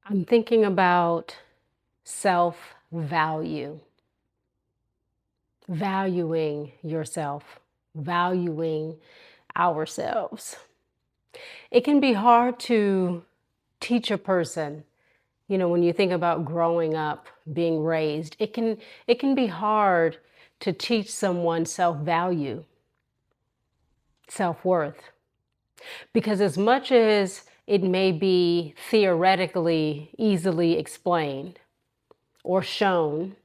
I'm thinking about self-value, valuing yourself, valuing ourselves. It can be hard to teach a person, when you think about growing up, being raised, it can be hard to teach someone self-value, self-worth. Because as much as it may be theoretically easily explained or shown,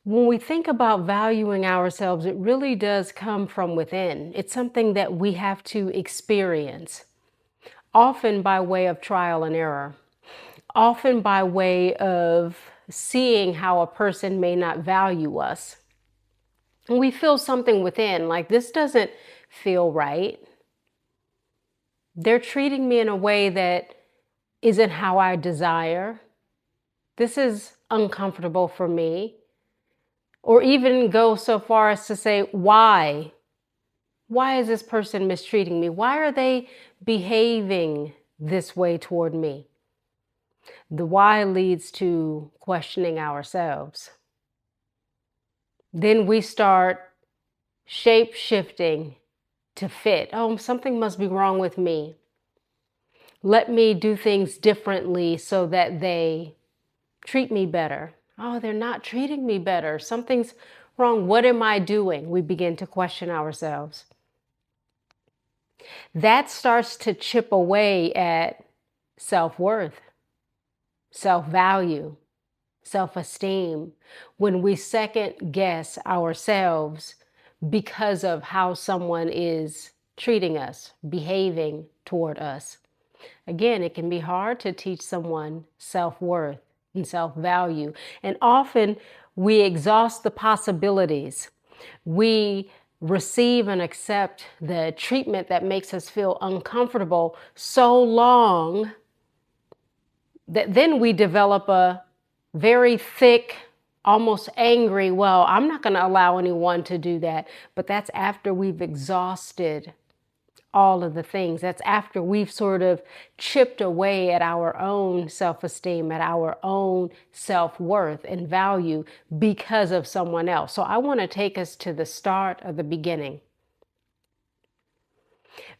when we think about valuing ourselves, it really does come from within. It's something that we have to experience, often by way of trial and error, often by way of seeing how a person may not value us. And we feel something within, like this doesn't feel right. They're treating me in a way that isn't how I desire. This is uncomfortable for me. Or even go so far as to say, why? Why is this person mistreating me? Why are they behaving this way toward me? The why leads to questioning ourselves. Then we start shape shifting to fit. Oh, something must be wrong with me. Let me do things differently so that they treat me better. Oh, they're not treating me better. Something's wrong. What am I doing? We begin to question ourselves. That starts to chip away at self-worth, self-value, self-esteem, when we second guess ourselves because of how someone is treating us, behaving toward us. Again, it can be hard to teach someone self-worth and self-value. And often we exhaust the possibilities. We receive and accept the treatment that makes us feel uncomfortable so long that then we develop a very thick, almost angry, well, I'm not going to allow anyone to do that. But that's after we've exhausted all of the things. That's after we've sort of chipped away at our own self-esteem, at our own self-worth and value because of someone else. So I want to take us to the start of the beginning.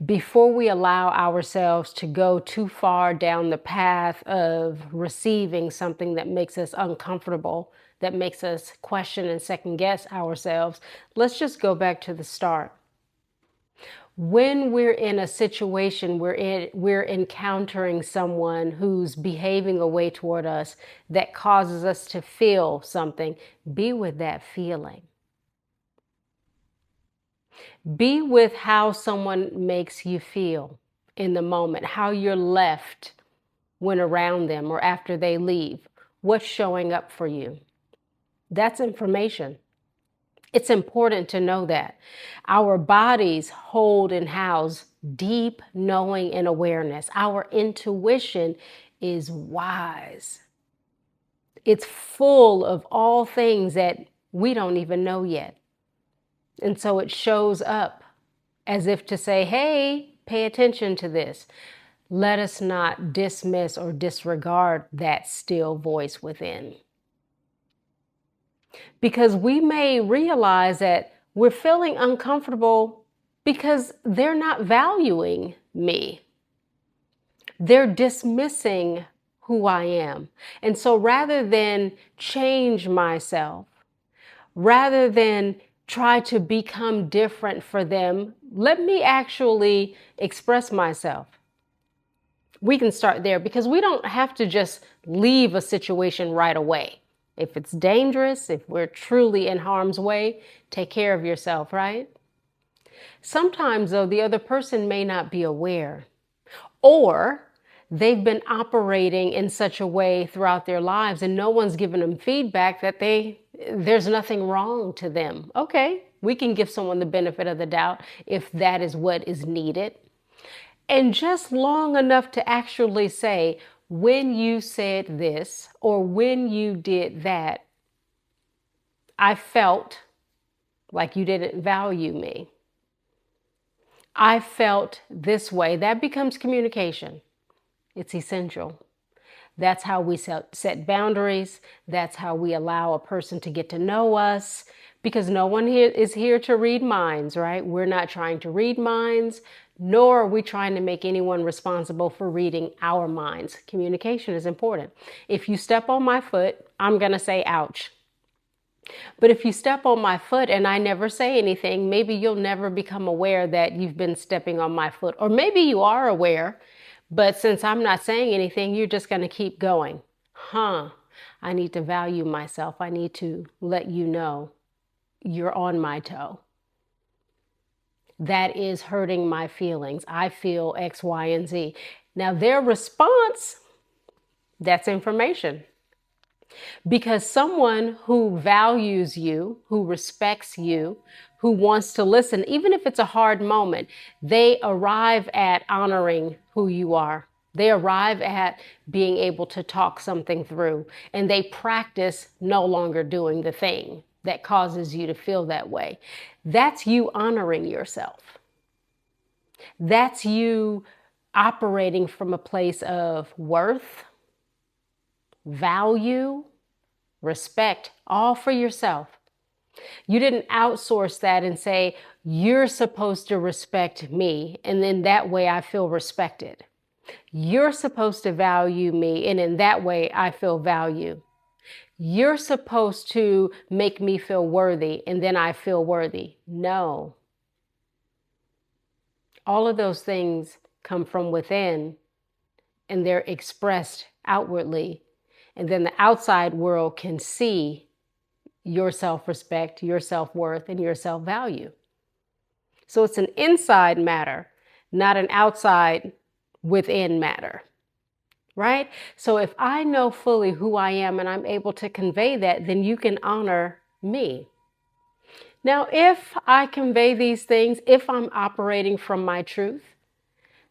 Before we allow ourselves to go too far down the path of receiving something that makes us uncomfortable, that makes us question and second guess ourselves, let's just go back to the start. When we're in a situation where we're encountering someone who's behaving a way toward us that causes us to feel something, be with that feeling. Be with how someone makes you feel in the moment, how you're left when around them or after they leave, what's showing up for you. That's information. It's important to know that. Our bodies hold and house deep knowing and awareness. Our intuition is wise. It's full of all things that we don't even know yet. And so it shows up as if to say, hey, pay attention to this. Let us not dismiss or disregard that still voice within. Because we may realize that we're feeling uncomfortable because they're not valuing me. They're dismissing who I am. And so rather than change myself, rather than try to become different for them, let me actually express myself. We can start there because we don't have to just leave a situation right away. If it's dangerous, if we're truly in harm's way, take care of yourself, right? Sometimes, though, the other person may not be aware, or they've been operating in such a way throughout their lives and no one's given them feedback that there's nothing wrong to them. Okay, we can give someone the benefit of the doubt if that is what is needed. And just long enough to actually say, when you said this or when you did that, I felt like you didn't value me. I felt this way. That becomes communication. It's essential. That's how we set boundaries. That's how we allow a person to get to know us, because no one here is here to read minds, right? We're not trying to read minds, nor are we trying to make anyone responsible for reading our minds. Communication is important. If you step on my foot, I'm going to say ouch. But if you step on my foot and I never say anything, maybe you'll never become aware that you've been stepping on my foot. Or maybe you are aware, but since I'm not saying anything, you're just going to keep going. I need to value myself. I need to let you know you're on my toe. That is hurting my feelings. I feel X, Y, and Z. Now, their response, that's information. Because someone who values you, who respects you, who wants to listen, even if it's a hard moment, they arrive at honoring who you are. They arrive at being able to talk something through, and they practice no longer doing the thing that causes you to feel that way. That's you honoring yourself. That's you operating from a place of worth, value, respect, all for yourself. You didn't outsource that and say, you're supposed to respect me, and then that way I feel respected. You're supposed to value me, and in that way I feel value. You're supposed to make me feel worthy, and then I feel worthy. No. All of those things come from within, and they're expressed outwardly. And then the outside world can see your self-respect, your self-worth, and your self-value. So it's an inside matter, not an outside within matter, right? So if I know fully who I am and I'm able to convey that, then you can honor me. Now, if I convey these things, if I'm operating from my truth,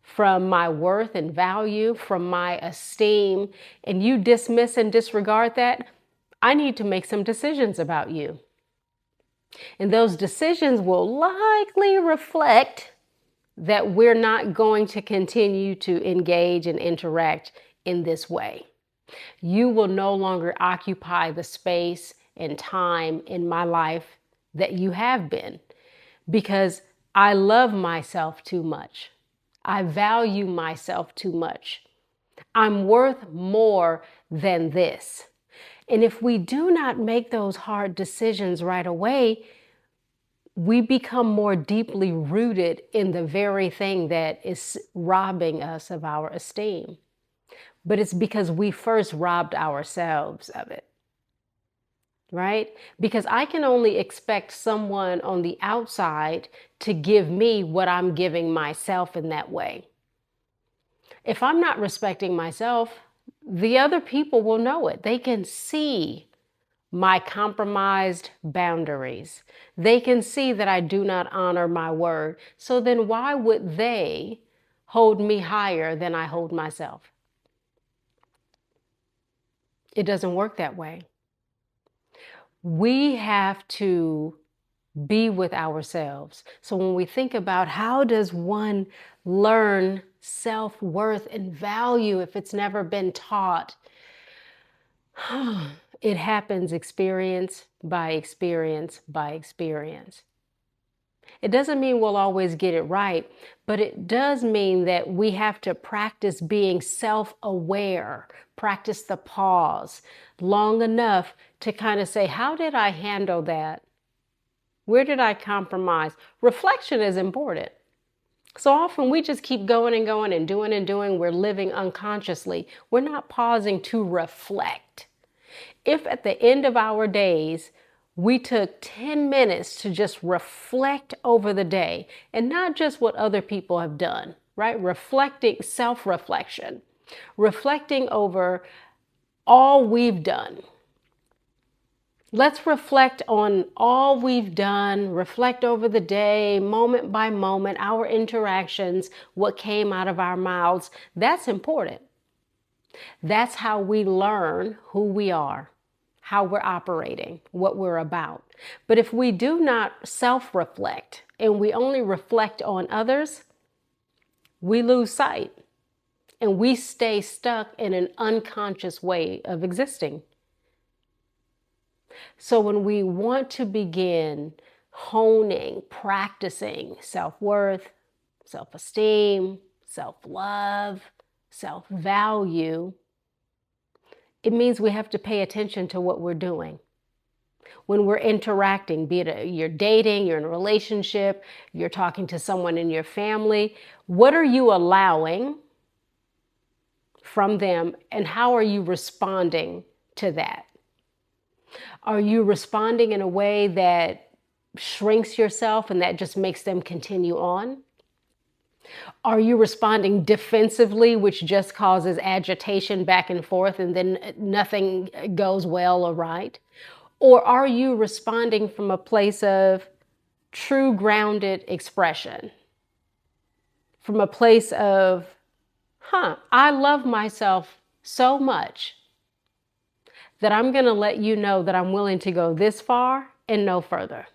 from my worth and value, from my esteem, and you dismiss and disregard that, I need to make some decisions about you. And those decisions will likely reflect that we're not going to continue to engage and interact in this way. You will no longer occupy the space and time in my life that you have been, because I love myself too much. I value myself too much. I'm worth more than this. And if we do not make those hard decisions right away, we become more deeply rooted in the very thing that is robbing us of our esteem. But it's because we first robbed ourselves of it, right? Because I can only expect someone on the outside to give me what I'm giving myself in that way. If I'm not respecting myself, the other people will know it. They can see my compromised boundaries. They can see that I do not honor my word. So then why would they hold me higher than I hold myself? It doesn't work that way. We have to be with ourselves. So when we think about how does one learn self-worth and value if it's never been taught, it happens experience by experience by experience. It doesn't mean we'll always get it right, but it does mean that we have to practice being self-aware, practice the pause long enough to kind of say, how did I handle that? Where did I compromise? Reflection is important. So often we just keep going and going and doing. We're living unconsciously. We're not pausing to reflect. If at the end of our days, we took 10 minutes to just reflect over the day, and not just what other people have done, right? Reflecting, self-reflection, reflecting over all we've done. Let's reflect on all we've done, reflect over the day, moment by moment, our interactions, what came out of our mouths. That's important. That's how we learn who we are, how we're operating, what we're about. But if we do not self-reflect and we only reflect on others, we lose sight. And we stay stuck in an unconscious way of existing. So when we want to begin honing, practicing self-worth, self-esteem, self-love, self-value, it means we have to pay attention to what we're doing. When we're interacting, be it you're dating, you're in a relationship, you're talking to someone in your family, what are you allowing from them and how are you responding to that? Are you responding in a way that shrinks yourself and that just makes them continue on? Are you responding defensively, which just causes agitation back and forth and then nothing goes well or right? Or are you responding from a place of true grounded expression? From a place of, I love myself so much that I'm going to let you know that I'm willing to go this far and no further.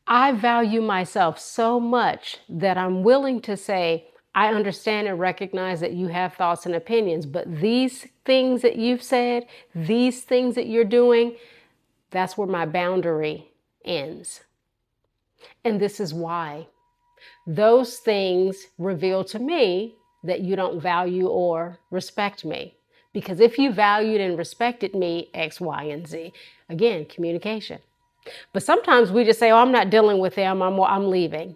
I value myself so much that I'm willing to say, I understand and recognize that you have thoughts and opinions, but these things that you've said, these things that you're doing, that's where my boundary ends. And this is why. Those things reveal to me that you don't value or respect me. Because if you valued and respected me, X, Y, and Z, again, communication. But sometimes we just say, oh, I'm not dealing with them, I'm leaving.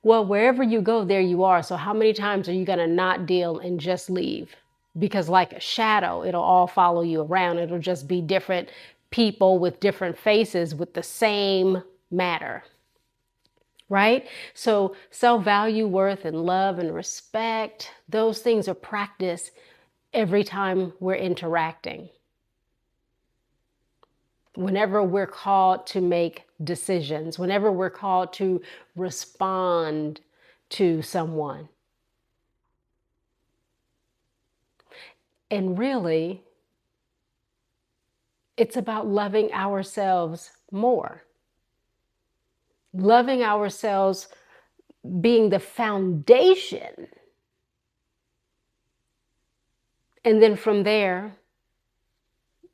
Well, wherever you go, there you are. So how many times are you going to not deal and just leave? Because like a shadow, it'll all follow you around. It'll just be different people with different faces with the same matter. Right? So self-value, worth, and love and respect, those things are practiced every time we're interacting. Whenever we're called to make decisions, whenever we're called to respond to someone. And really, it's about loving ourselves more. Loving ourselves being the foundation. And then from there,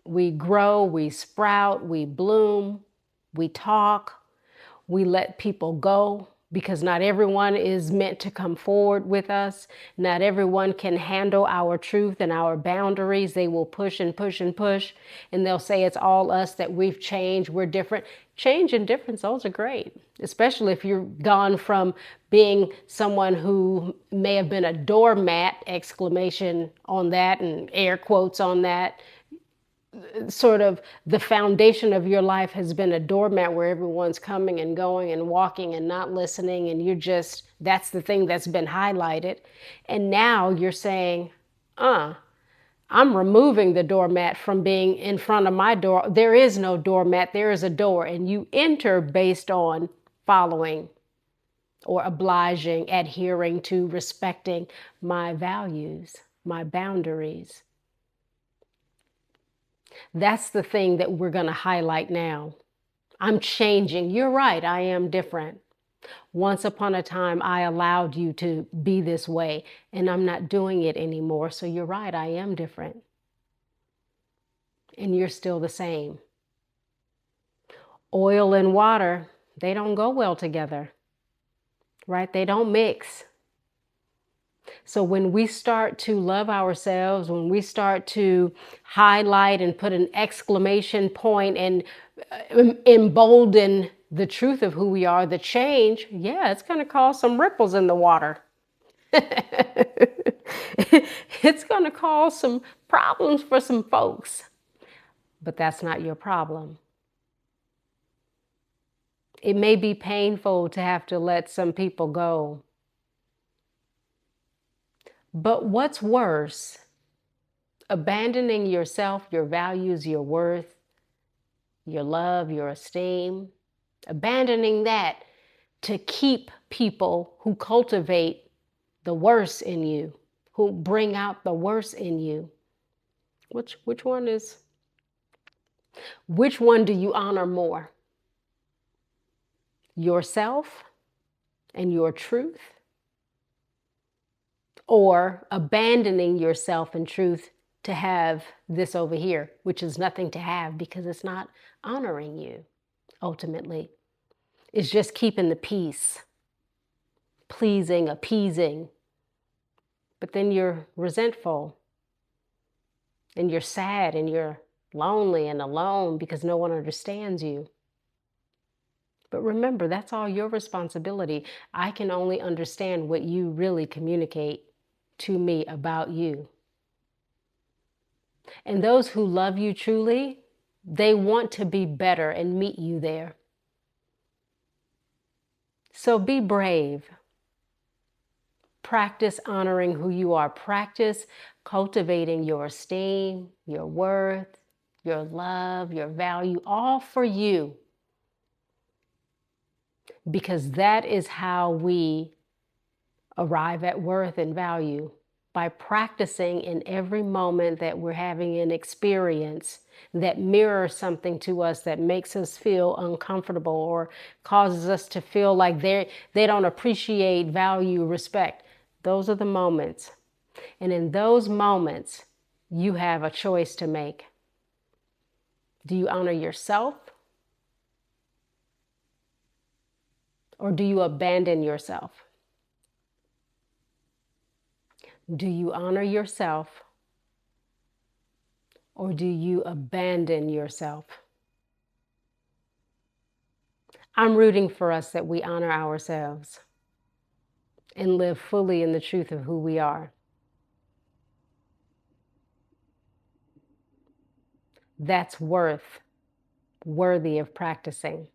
we grow, we sprout, we bloom, we talk, we let people go because not everyone is meant to come forward with us. Not everyone can handle our truth and our boundaries. They will push and push and push, and they'll say it's all us, that we've changed, we're different. Change and difference, those are great, especially if you're gone from being someone who may have been a doormat, exclamation on that and air quotes on that. Sort of the foundation of your life has been a doormat where everyone's coming and going and walking and not listening, and you're just, that's the thing that's been highlighted. And now you're saying, I'm removing the doormat from being in front of my door. There is no doormat, there is a door, and you enter based on following or obliging, adhering to, respecting my values, my boundaries. That's the thing that we're going to highlight now. I'm changing. You're right. I am different. Once upon a time, I allowed you to be this way, and I'm not doing it anymore. So you're right. I am different. And you're still the same. Oil and water, they don't go well together, right? They don't mix. So when we start to love ourselves, when we start to highlight and put an exclamation point and embolden the truth of who we are, the change, yeah, it's going to cause some ripples in the water. It's going to cause some problems for some folks, but that's not your problem. It may be painful to have to let some people go. But what's worse, abandoning yourself, your values, your worth, your love, your esteem, abandoning that to keep people who cultivate the worst in you, who bring out the worst in you. Which one do you honor more? Yourself and your truth? or abandoning yourself and truth to have this over here, which is nothing to have because it's not honoring you ultimately. It's just keeping the peace, pleasing, appeasing. But then you're resentful and you're sad and you're lonely and alone because no one understands you. But remember, that's all your responsibility. I can only understand what you really communicate to me about you. And those who love you truly, they want to be better and meet you there. So be brave. Practice honoring who you are. Practice cultivating your esteem, your worth, your love, your value, all for you. Because that is how we arrive at worth and value, by practicing in every moment that we're having an experience that mirrors something to us that makes us feel uncomfortable or causes us to feel like they don't appreciate, value, respect. Those are the moments. And in those moments, you have a choice to make. Do you honor yourself? Or do you abandon yourself? Do you honor yourself? Or do you abandon yourself? I'm rooting for us that we honor ourselves and live fully in the truth of who we are. That's worthy of practicing.